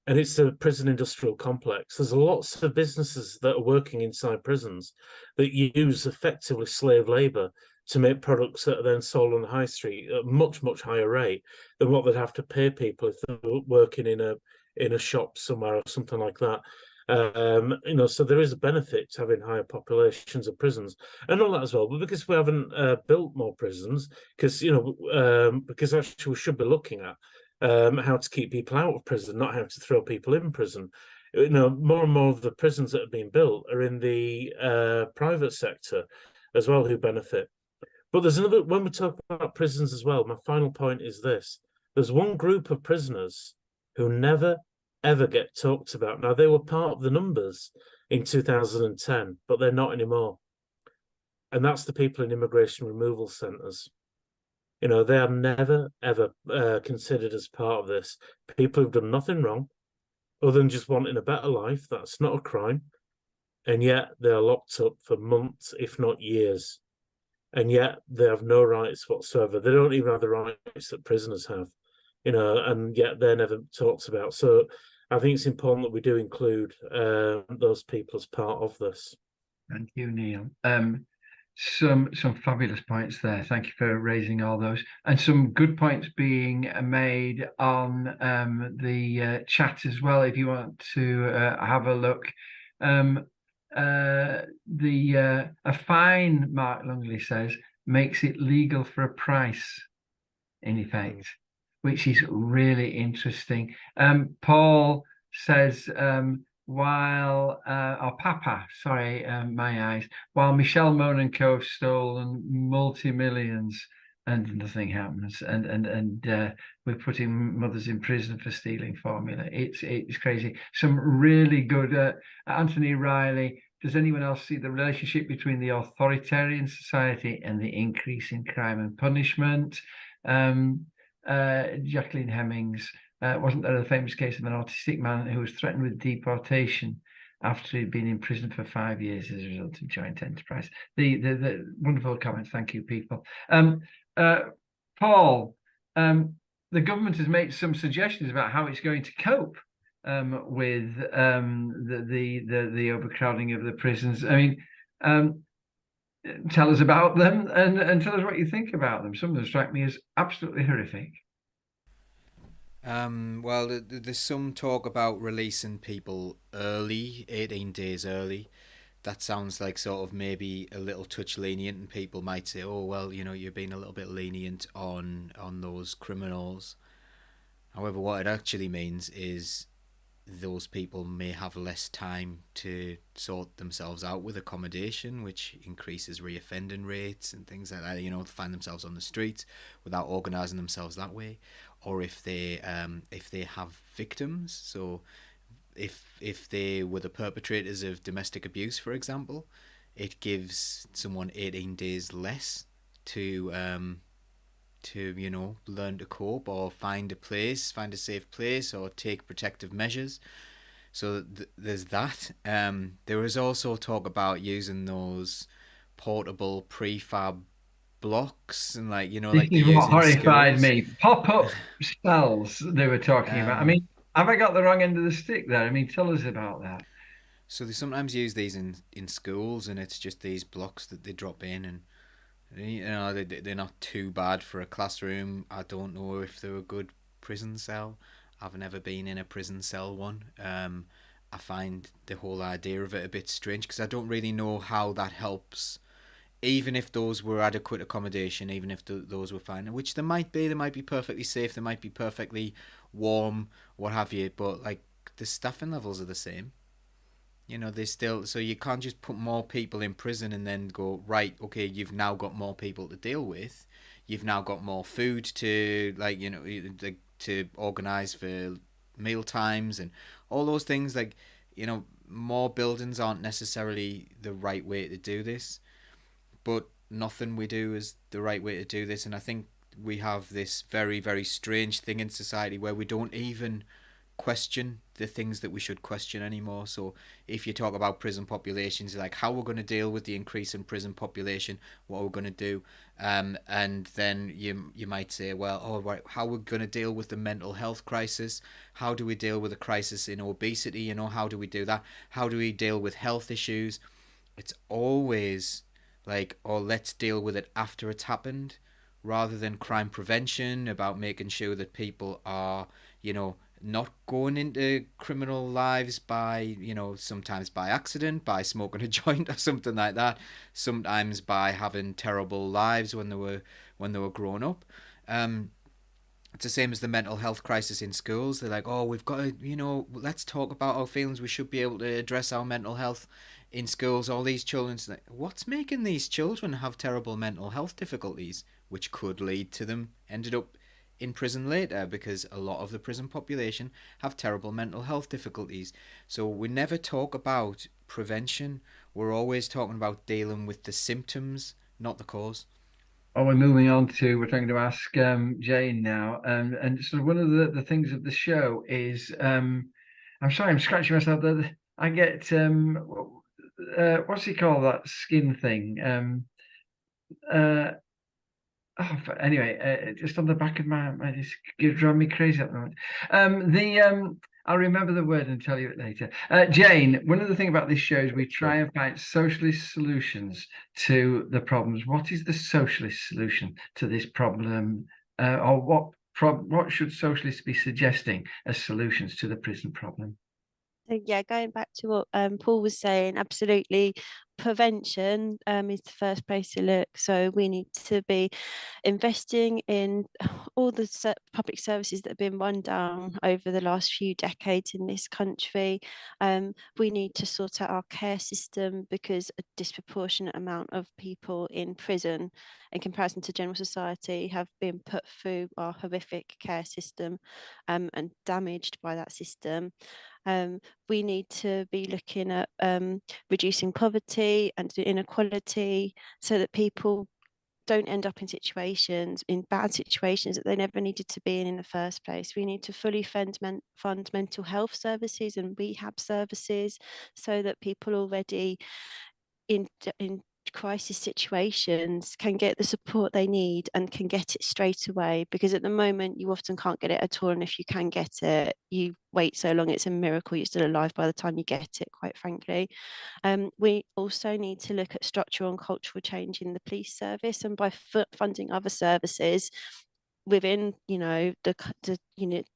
Speaker 5: And it's a prison industrial complex. There's lots of businesses that are working inside prisons that use effectively slave labor to make products that are then sold on the high street at a much, much higher rate than what they'd have to pay people if they were working in a shop somewhere or something like that. So there is a benefit to having higher populations of prisons and all that as well. But because we haven't built more prisons, because actually we should be looking at how to keep people out of prison, not how to throw people in prison. More and more of the prisons that are being built are in the private sector as well, who benefit. But there's another, when we talk about prisons as well, my final point is this. There's one group of prisoners who never, ever get talked about. Now, they were part of the numbers in 2010, but they're not anymore. And that's the people in immigration removal centres. They are never, ever considered as part of this. People who've done nothing wrong other than just wanting a better life. That's not a crime. And yet they are locked up for months, if not years. And yet they have no rights whatsoever. They don't even have the rights that prisoners have, and yet they're never talked about. So I think it's important that we do include those people as part of this.
Speaker 3: Thank you, Neil. Some fabulous points there. Thank you for raising all those, and some good points being made on the chat as well. If you want to have a look, a fine, Mark Lungley says, makes it legal for a price, in effect, which is really interesting. Paul says, while Michelle Monenko have stolen multi-millions and nothing happens, and we're putting mothers in prison for stealing formula. It's crazy. Some really good Anthony Riley. Does anyone else see the relationship between the authoritarian society and the increase in crime and punishment? Jacqueline Hemmings, wasn't there a famous case of an autistic man who was threatened with deportation after he'd been in prison for 5 years as a result of joint enterprise? The wonderful comments. Thank you, people. Paul, the government has made some suggestions about how it's going to cope with the overcrowding of the prisons. I mean, tell us about them and tell us what you think about them. Some of them strike me as absolutely horrific.
Speaker 6: Well, there's some talk about releasing people early, 18 days early. That sounds like sort of maybe a little touch lenient, and people might say, oh, well, you're being a little bit lenient on those criminals. However, what it actually means is those people may have less time to sort themselves out with accommodation, which increases reoffending rates and things like that, find themselves on the streets without organising themselves that way. Or if they have victims, so if they were the perpetrators of domestic abuse, for example, it gives someone 18 days less to learn to cope or find a safe place or take protective measures. So there's that. There was also talk about using those portable prefab blocks and like, you know,
Speaker 3: This
Speaker 6: like they
Speaker 3: is
Speaker 6: use
Speaker 3: what
Speaker 6: in
Speaker 3: horrified
Speaker 6: schools.
Speaker 3: me. Pop-up cells they were talking about. I
Speaker 6: Um,
Speaker 3: mean, have I got the wrong end of the stick there? I mean, tell us about that.
Speaker 6: so they sometimes use these in schools, and it's just these blocks that they drop in, and you know they're not too bad for a classroom. I don't know if they're a good prison cell. I've never been in a prison cell one. I find the whole idea of it a bit strange because I don't really know how that helps. Even if those were adequate accommodation, even if those were fine, which they might be perfectly safe, they might be perfectly warm, what have you. But like the staffing levels are the same. You know, they still, so you can't just put more people in prison and then go, right, okay, you've now got more people to deal with. You've now got more food to, like, you know, to organize for meal times and all those things. Like, you know, more buildings aren't necessarily the right way to do this, but nothing we do is the right way to do this. And I think we have this very, very strange thing in society where we don't even question the things that we should question anymore. So if you talk about prison populations, like how we're going to deal with the increase in prison population, what we're going to do, and then you might say, well, oh, right, how we're going to deal with the mental health crisis? How do we deal with a crisis in obesity? You know, how do we do that? How do we deal with health issues? It's always like, oh, let's deal with it after it's happened, rather than crime prevention, about making sure that people are, you know, not going into criminal lives by, you know, sometimes by accident, by smoking a joint or something like that, sometimes by having terrible lives when they were growing up. It's the same as the mental health crisis in schools. They're like, oh, we've got to, you know, let's talk about our feelings. We should be able to address our mental health in schools. All these children, like, what's making these children have terrible mental health difficulties, which could lead to them ended up in prison later, because a lot of the prison population have terrible mental health difficulties. So we never talk about prevention. We're always talking about dealing with the symptoms, not the cause.
Speaker 3: Oh, we're going to ask Jane now. And so one of the things of the show is, I'm sorry, I'm scratching myself there. I get, what's he called, that skin thing? Uh, anyway, just on the back of my it's driving me crazy at the moment. I'll remember the word and tell you it later. Jane, one of the things about this show is we try and find socialist solutions to the problems. What is the socialist solution to this problem, or what should socialists be suggesting as solutions to the prison problem?
Speaker 4: So yeah, going back to what Paul was saying, absolutely, prevention is the first place to look. So we need to be investing in all the public services that have been run down over the last few decades in this country. We need to sort out our care system, because a disproportionate amount of people in prison in comparison to general society have been put through our horrific care system and damaged by that system. We need to be looking at reducing poverty and inequality, so that people don't end up in bad situations that they never needed to be in the first place. We need to fully fund mental health services and rehab services, so that people already in crisis situations can get the support they need and can get it straight away, because at the moment you often can't get it at all, and if you can get it, you wait so long, it's a miracle you're still alive by the time you get it, quite frankly. We also need to look at structural and cultural change in the police service, and by funding other services within, you know, the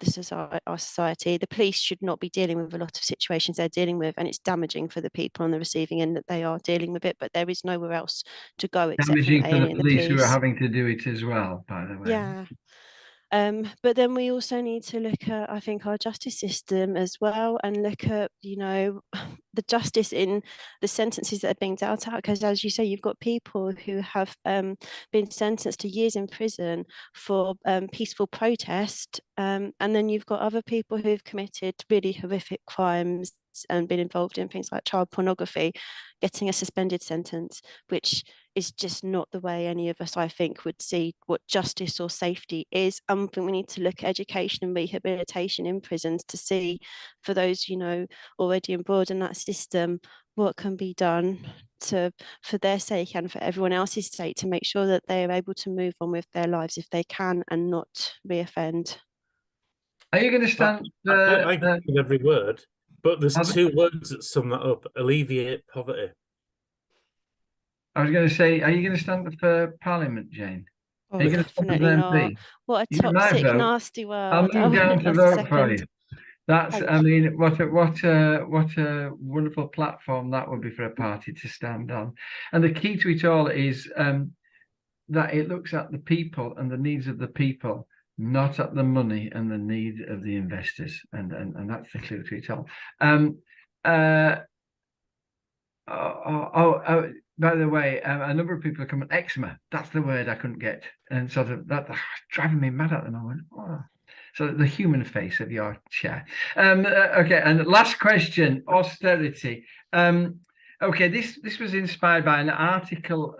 Speaker 4: society, our society, the police should not be dealing with a lot of situations they're dealing with, and it's damaging for the people on the receiving end that they are dealing with it, but there is nowhere else to go except from
Speaker 3: Damaging for the
Speaker 4: A&E and the
Speaker 3: police who are
Speaker 4: police.
Speaker 3: having to do it as well, by the way.
Speaker 4: Yeah. But then we also need to look at, I think, our justice system as well, and look at, you know, the justice in the sentences that are being dealt out. Because as you say, you've got people who have been sentenced to years in prison for peaceful protest, and then you've got other people who've committed really horrific crimes and been involved in things like child pornography, getting a suspended sentence, which is just not the way any of us, I think, would see what justice or safety is. I think we need to look at education and rehabilitation in prisons to see, for those, you know, already embroiled in that system, what can be done for their sake and for everyone else's sake to make sure that they are able to move on with their lives if they can and not reoffend.
Speaker 3: Are you going to
Speaker 5: I,
Speaker 3: stand
Speaker 5: I
Speaker 3: for?
Speaker 5: agree with every word, but there's two words that sum that up: alleviate poverty.
Speaker 3: I was going to say, are you going to stand for Parliament, Jane?
Speaker 4: Oh,
Speaker 3: Are you going to stand as
Speaker 4: definitely
Speaker 3: an
Speaker 4: not.
Speaker 3: MP?
Speaker 4: What a
Speaker 3: You get my
Speaker 4: toxic,
Speaker 3: vote.
Speaker 4: nasty
Speaker 3: I'll
Speaker 4: world. I
Speaker 3: move down
Speaker 4: wouldn't
Speaker 3: to
Speaker 4: last a
Speaker 3: vote for
Speaker 4: second.
Speaker 3: you. That's,
Speaker 4: Thank
Speaker 3: I
Speaker 4: you.
Speaker 3: mean, what a wonderful platform that would be for a party to stand on. And the key to it all is that it looks at the people and the needs of the people, not at the money and the need of the investors. And that's the clue to it all. By the way, a number of people are coming. Eczema, that's the word I couldn't get. And sort of that's driving me mad at the moment. Oh. So the human face of your chair. Okay, and last question, austerity. Okay, this was inspired by an article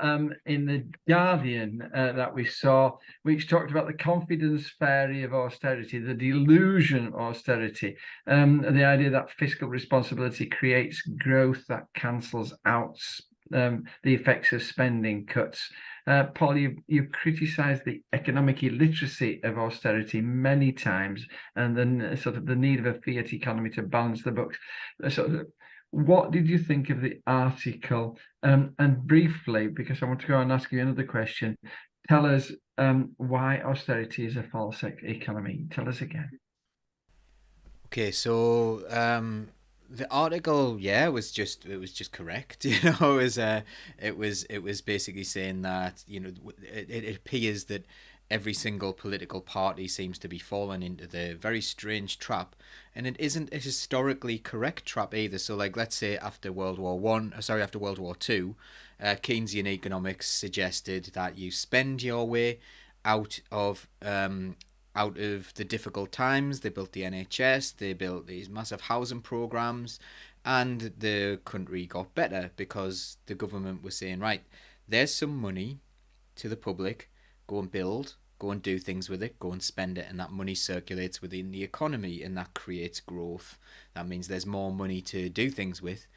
Speaker 3: in the Guardian that we saw, which talked about the confidence fairy of austerity, the delusion of austerity, the idea that fiscal responsibility creates growth that cancels out the effects of spending cuts. Paul, you've criticised the economic illiteracy of austerity many times, and then sort of the need of a fiat economy to balance the books. What did you think of the article? And briefly, because I want to go and ask you another question, tell us why austerity is a false economy. Tell us again.
Speaker 6: Okay, so the article, yeah, was just correct. It was basically saying that it appears that every single political party seems to be falling into the very strange trap, and it isn't a historically correct trap either. So, like, let's say after World War Two, Keynesian economics suggested that you spend your way out of the difficult times. They built the NHS, they built these massive housing programs, and the country got better because the government was saying, right, there's some money to the public, go and build, go and do things with it, go and spend it, and that money circulates within the economy, and that creates growth. That means there's more money to do things with.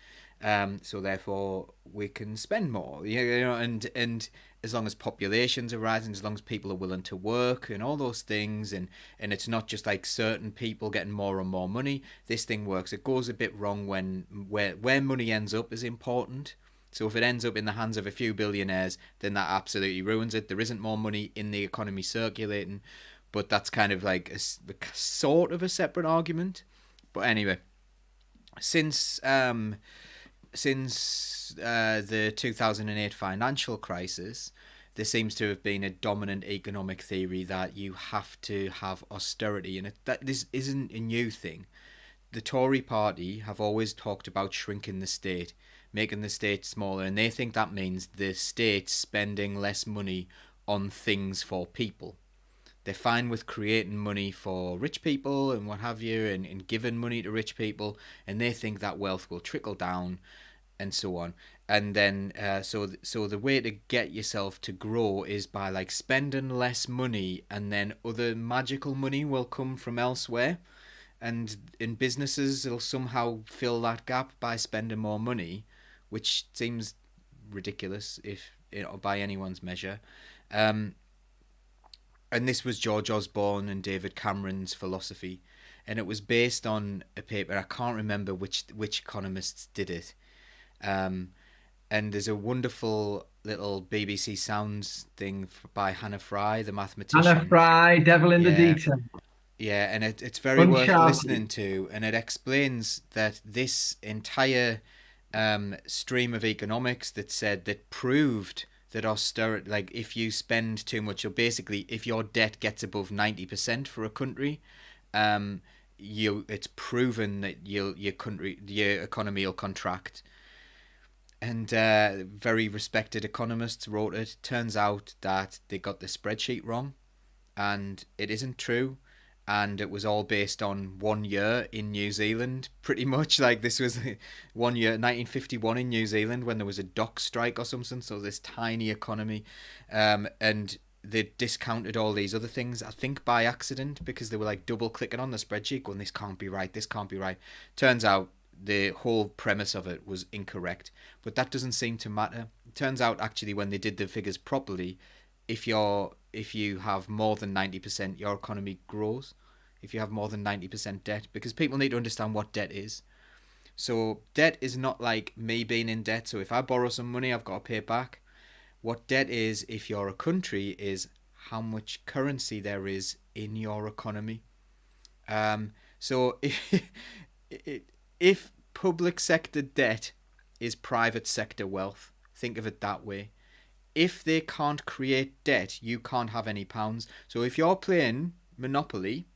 Speaker 6: So therefore we can spend more, and as long as populations are rising, as long as people are willing to work and all those things, and it's not just like certain people getting more and more money, this thing works. It goes a bit wrong when where money ends up is important. So if it ends up in the hands of a few billionaires, then that absolutely ruins it. There isn't more money in the economy circulating, but that's kind of like a sort of a separate argument. But anyway, since the 2008 financial crisis, there seems to have been a dominant economic theory that you have to have austerity, and that this isn't a new thing. The Tory party have always talked about shrinking the state, making the state smaller, and they think that means the state spending less money on things for people. They're fine with creating money for rich people and what have you, and giving money to rich people, and they think that wealth will trickle down and so on. And then so the way to get yourself to grow is by like spending less money, and then other magical money will come from elsewhere, and in businesses they'll somehow fill that gap by spending more money, which seems ridiculous if by anyone's measure. And this was George Osborne and David Cameron's philosophy, and it was based on a paper. I can't remember which economists did it. And there's a wonderful little BBC Sounds thing by Hannah Fry, the mathematician.
Speaker 3: Hannah Fry, Devil in the Detail.
Speaker 6: Yeah, and it's very worth listening to, and it explains that this entire stream of economics that proved that austerity, like if you spend too much, or basically if your debt gets above 90% for a country, it's proven that your economy will contract. And very respected economists wrote it. Turns out that they got the spreadsheet wrong, and it isn't true. And it was all based on 1 year in New Zealand, pretty much. Like this was 1 year, 1951 in New Zealand, when there was a dock strike or something. So this tiny economy, and they discounted all these other things, I think by accident, because they were like double clicking on the spreadsheet, going, "This can't be right. This can't be right." Turns out the whole premise of it was incorrect. But that doesn't seem to matter. It turns out actually when they did the figures properly, if you have more than 90%, your economy grows. If you have more than 90% debt, because people need to understand what debt is. So debt is not like me being in debt. So if I borrow some money, I've got to pay it back. What debt is, if you're a country, is how much currency there is in your economy. So if public sector debt is private sector wealth, think of it that way. If they can't create debt, you can't have any pounds. So if you're playing Monopoly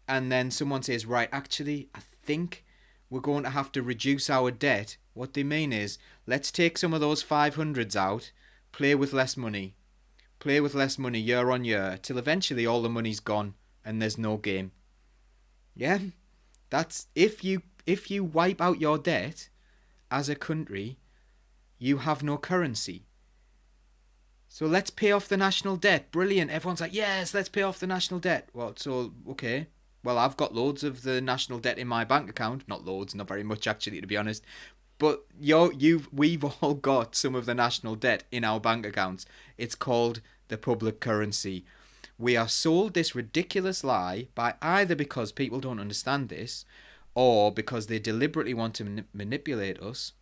Speaker 6: and then someone says, right, actually, I think we're going to have to reduce our debt, what they mean is, let's take some of those 500s out, play with less money year on year, till eventually all the money's gone and there's no game. Yeah? That's if you wipe out your debt as a country, you have no currency. So let's pay off the national debt. Brilliant. Everyone's like, yes, let's pay off the national debt. Well, so, okay. Well, I've got loads of the national debt in my bank account. Not loads, not very much actually, to be honest. But we've all got some of the national debt in our bank accounts. It's called the public currency. We are sold this ridiculous lie by either because people don't understand this or because they deliberately want to manipulate us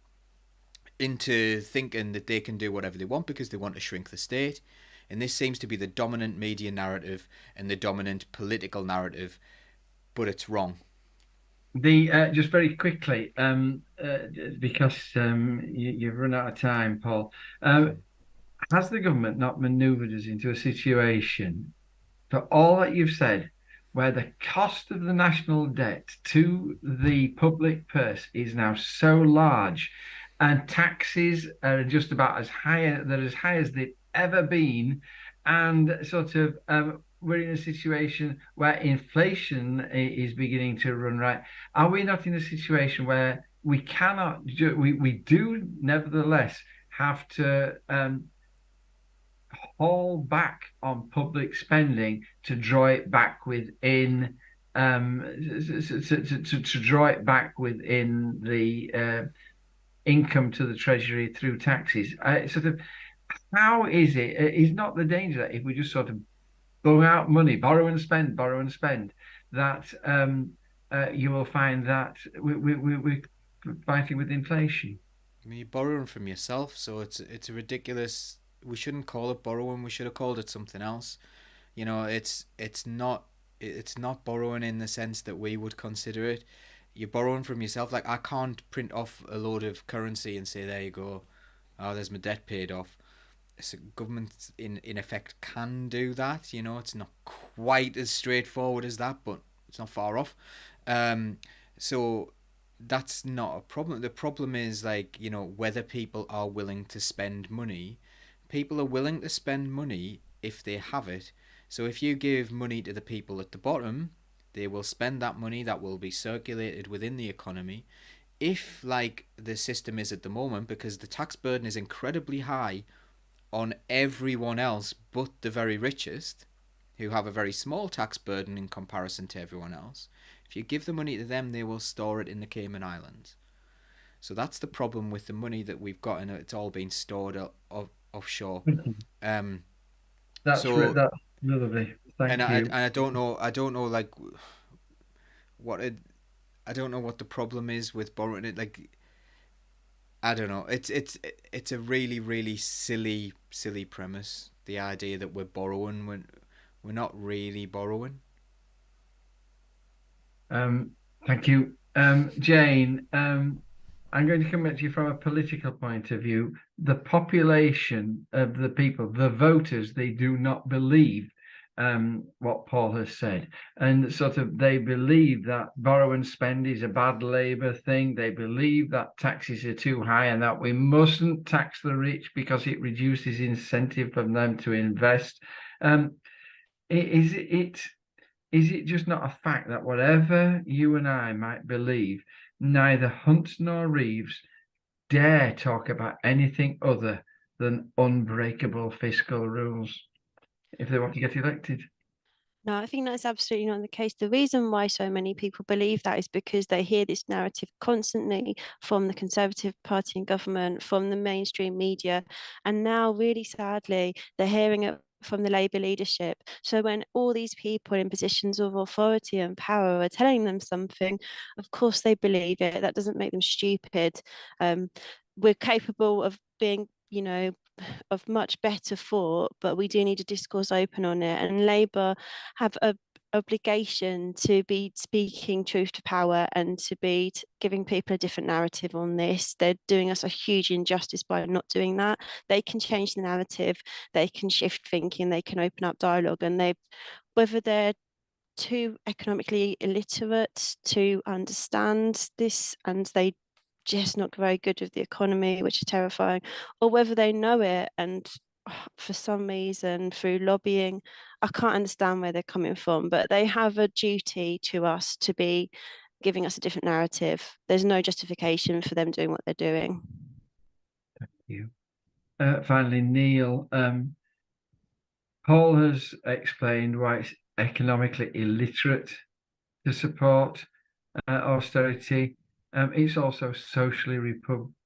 Speaker 6: into thinking that they can do whatever they want because they want to shrink the state. And this seems to be the dominant media narrative and the dominant political narrative, but it's wrong.
Speaker 3: Just very quickly, because you've run out of time, Paul. Has the government not manoeuvred us into a situation, for all that you've said, where the cost of the national debt to the public purse is now so large, and taxes are just about as high as they've ever been, and sort of we're in a situation where inflation is beginning to run right? Are we not in a situation where we cannot we do nevertheless have to hold back on public spending to draw it back within to draw it back within the income to the treasury through taxes? Sort of, how is it? Is not the danger that if we just sort of blow out money, borrow and spend, that you will find that we're fighting with inflation?
Speaker 6: I mean, you're borrowing from yourself, so it's a ridiculous. We shouldn't call it borrowing. We should have called it something else. You know, it's not borrowing in the sense that we would consider it. You're borrowing from yourself. Like, I can't print off a load of currency and say, there you go, oh, there's my debt paid off. So government in effect can do that. You know, it's not quite as straightforward as that, but it's not far off. So that's not a problem. The problem is, like, you know, whether people are willing to spend money. People are willing to spend money if they have it. So if you give money to the people at the bottom, they will spend that money. That will be circulated within the economy. If, like the system is at the moment, because the tax burden is incredibly high on everyone else but the very richest, who have a very small tax burden in comparison to everyone else, if you give the money to them, they will store it in the Cayman Islands. So that's the problem with the money that we've got, and it's all been stored offshore.
Speaker 3: That's lovely. Thank you.
Speaker 6: And I don't know like I don't know what the problem is with borrowing it. Like, I don't know. It's a really, really silly premise. The idea that we're borrowing when we're not really borrowing.
Speaker 3: Thank you, Jane. I'm going to come at you from a political point of view. The population of the people, the voters, they do not believe what Paul has said. And sort of they believe that borrow and spend is a bad Labour thing. They believe that taxes are too high and that we mustn't tax the rich because it reduces incentive for them to invest. Is it just not a fact that whatever you and I might believe, neither Hunt nor Reeves dare talk about anything other than unbreakable fiscal rules if they want to get elected?
Speaker 4: No, I think that's absolutely not the case. The reason why so many people believe that is because they hear this narrative constantly from the Conservative Party and government, from the mainstream media, and now, really sadly, they're hearing it from the Labour leadership. So when all these people in positions of authority and power are telling them something, of course they believe it. That doesn't make them stupid. Um, we're capable of being, of much better thought, but we do need a discourse open on it. And Labour have a obligation to be speaking truth to power and to be giving people a different narrative on this. They're doing us a huge injustice by not doing that. They can change the narrative, they can shift thinking, they can open up dialogue, and whether they're too economically illiterate to understand this and they just not very good with the economy, which is terrifying, or whether they know it and for some reason through lobbying, I can't understand where they're coming from, but they have a duty to us to be giving us a different narrative. There's no justification for them doing what they're doing.
Speaker 3: Thank you. Finally, Neil, Paul has explained why it's economically illiterate to support austerity. It's also socially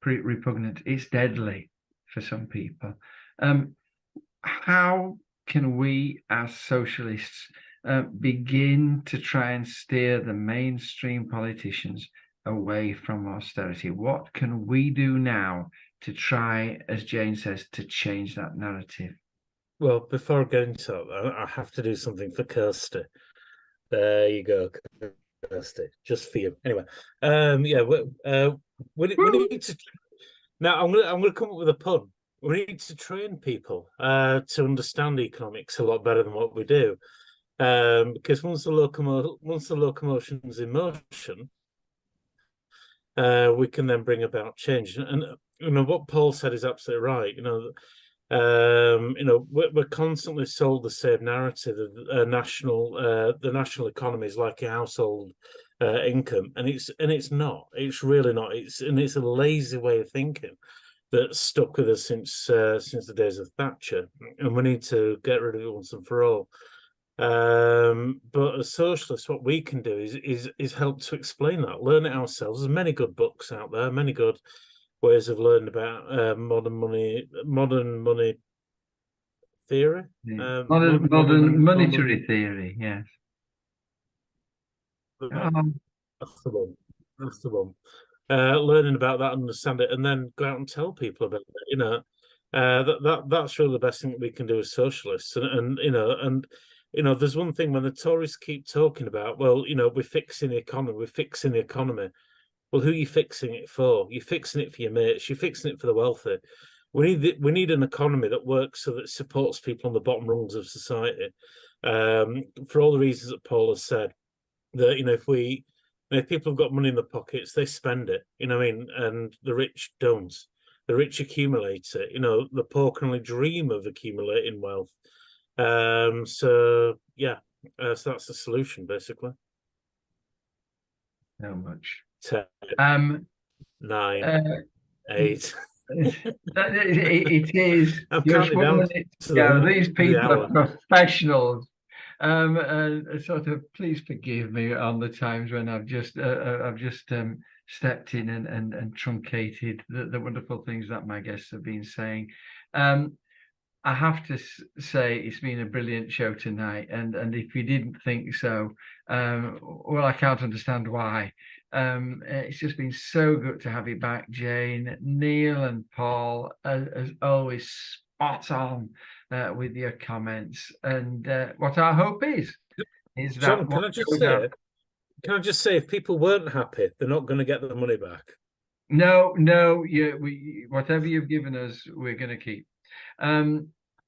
Speaker 3: repugnant. It's deadly for some people. How can we as socialists begin to try and steer the mainstream politicians away from austerity? What can we do now to try, as Jane says, to change that narrative?
Speaker 5: Well, before I get into that, I have to do something for Kirsty. There you go, Kirsty, just for you. Anyway, yeah, we need to. Now, I'm gonna come up with a pun. We need to train people to understand economics a lot better than what we do, because once the locomotion's in motion, we can then bring about change. And what Paul said is absolutely right. We're constantly sold the same narrative of the national economy is like a household income, and it's not. It's really not. It's a lazy way of thinking that's stuck with us since the days of Thatcher, and we need to get rid of it once and for all. But as socialists, what we can do is help to explain that, learn it ourselves. There's many good books out there, many good ways of learning about modern money theory.
Speaker 3: Modern monetary theory, yes.
Speaker 5: That's the one. That's the one. Learning about that, understand it, and then go out and tell people about it. That's really the best thing that we can do as socialists. And there's one thing when the Tories keep talking about, well, we're fixing the economy, we're fixing the economy. Well, who are you fixing it for? You're fixing it for your mates. You're fixing it for the wealthy. We need an economy that works so that it supports people on the bottom rungs of society. For all the reasons that Paul has said, that if people have got money in their pockets, they spend it. And the rich don't. The rich accumulate it. The poor can only dream of accumulating wealth. So that's the solution, basically.
Speaker 3: So much.
Speaker 5: 10, 9, 8.
Speaker 3: It is.
Speaker 5: I'm
Speaker 3: Just
Speaker 5: counting
Speaker 3: 1
Speaker 5: down
Speaker 3: minute.
Speaker 5: to
Speaker 3: Yeah, these people
Speaker 5: hour.
Speaker 3: are professionals. Sort of, please forgive me on the times when I've just stepped in and truncated the wonderful things that my guests have been saying. I have to say it's been a brilliant show tonight, and if you didn't think so, well, I can't understand why. It's just been so good to have you back, Jane. Neil and Paul, as always, spot on with your comments. And what our hope is that
Speaker 5: John, can I just say, if people weren't happy, they're not going to get the money back.
Speaker 3: No, whatever you've given us, we're going to keep.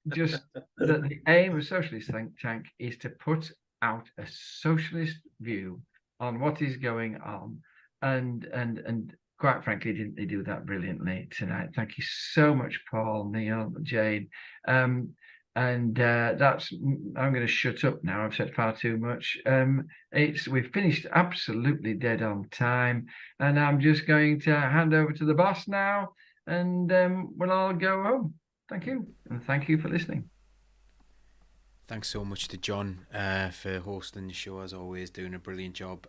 Speaker 3: Just that the aim of Socialist Think Tank is to put out a socialist view on what is going on, and quite frankly, didn't they do that brilliantly tonight? Thank you so much, Paul, Neil, Jane. I'm going to shut up now. I've said far too much. We've finished absolutely dead on time, and I'm just going to hand over to the boss now, and we'll all go home. Thank you, and thank you for listening.
Speaker 6: Thanks so much to John for hosting the show, as always, doing a brilliant job.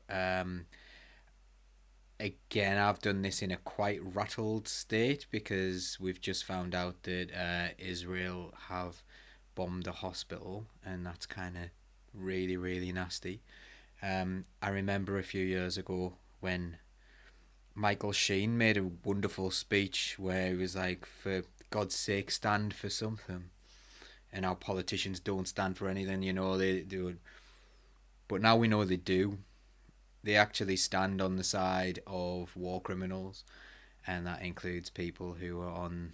Speaker 6: Again, I've done this in a quite rattled state because we've just found out that Israel have bombed a hospital, and that's kind of really, really nasty. I remember a few years ago when Michael Sheen made a wonderful speech where he was like, for God's sake, stand for something. And our politicians don't stand for anything, they do. But now we know they do. They actually stand on the side of war criminals, and that includes people who are on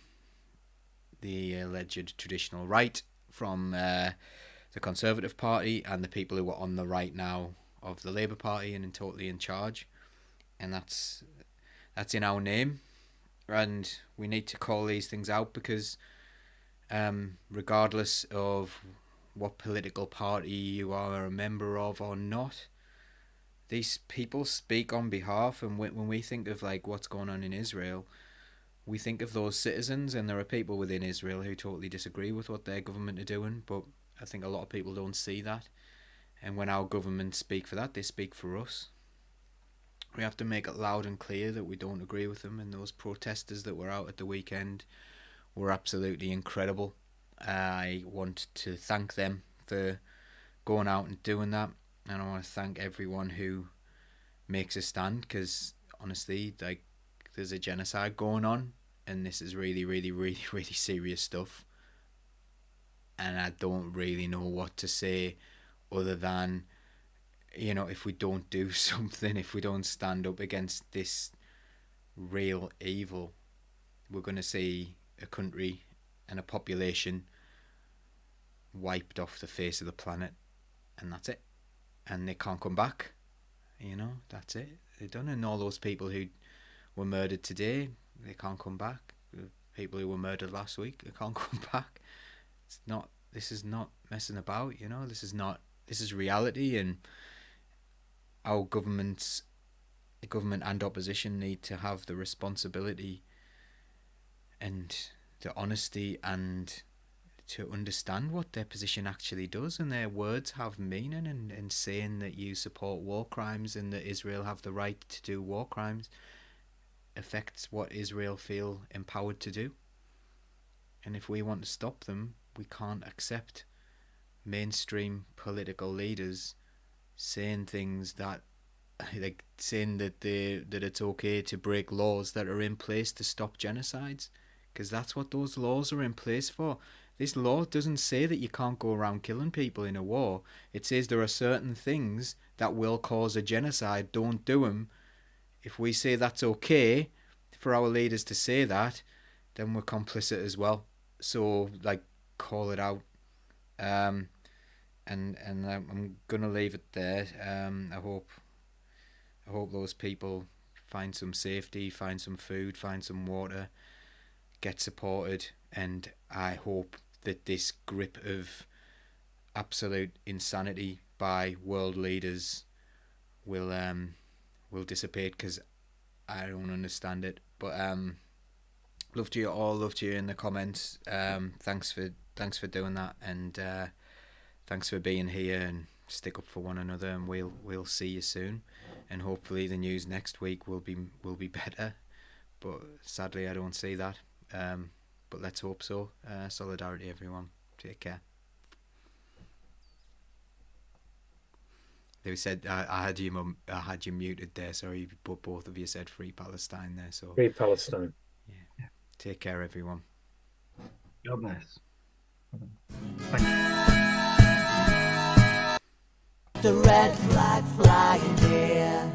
Speaker 6: the alleged traditional right from the Conservative Party, and the people who are on the right now of the Labour Party and totally in charge. And that's in our name, and we need to call these things out because regardless of what political party you are a member of or not, these people speak on behalf. And when we think of like what's going on in Israel, we think of those citizens, and there are people within Israel who totally disagree with what their government are doing, but I think a lot of people don't see that. And when our governments speak for that, they speak for us. We have to make it loud and clear that we don't agree with them, and those protesters that were out at the weekend were absolutely incredible. I want to thank them for going out and doing that, and I want to thank everyone who makes a stand, because honestly, like, there's a genocide going on, and this is really, really, really, really serious stuff, and I don't really know what to say other than, if we don't do something, if we don't stand up against this real evil, we're going to see a country and a population wiped off the face of the planet, and that's it. And they can't come back. That's it. They're done. And all those people who were murdered today, they can't come back. The people who were murdered last week, they can't come back. This is not messing about, this is reality, and our government and opposition need to have the responsibility and the honesty and to understand what their position actually does, and their words have meaning, and saying that you support war crimes and that Israel have the right to do war crimes affects what Israel feel empowered to do. And if we want to stop them, we can't accept mainstream political leaders saying things that, like, saying that it's okay to break laws that are in place to stop genocides, because that's what those laws are in place for. This law doesn't say that you can't go around killing people in a war. It says there are certain things that will cause a genocide. Don't do them. If we say that's okay for our leaders to say that, then we're complicit as well. So, like, call it out. And I'm gonna leave it there. I hope those people find some safety, find some food, find some water, get supported, and I hope that this grip of absolute insanity by world leaders will dissipate, because I don't understand it. But love to you all, love to you in the comments. Thanks for doing that, and thanks for being here, and stick up for one another, and we'll see you soon, and hopefully the news next week will be better, but sadly I don't see that. But let's hope so. Solidarity, everyone. Take care. They said I had you muted there. Sorry, but both of you said Free Palestine there. So
Speaker 5: Free Palestine.
Speaker 6: Yeah. Take care, everyone.
Speaker 3: God bless.
Speaker 2: The red flag flying there.